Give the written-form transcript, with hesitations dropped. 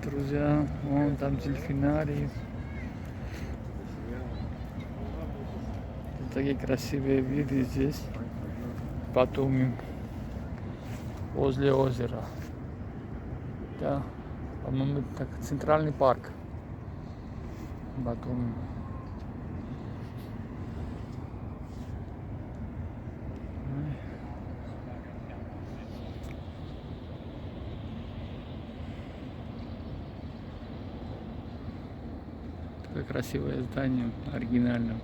друзья. Вон там дельфинарий. Такие красивые виды здесь. Батуми. Возле озера. Да, по-моему, так центральный парк. Батуми. Такое красивое здание, оригинальное.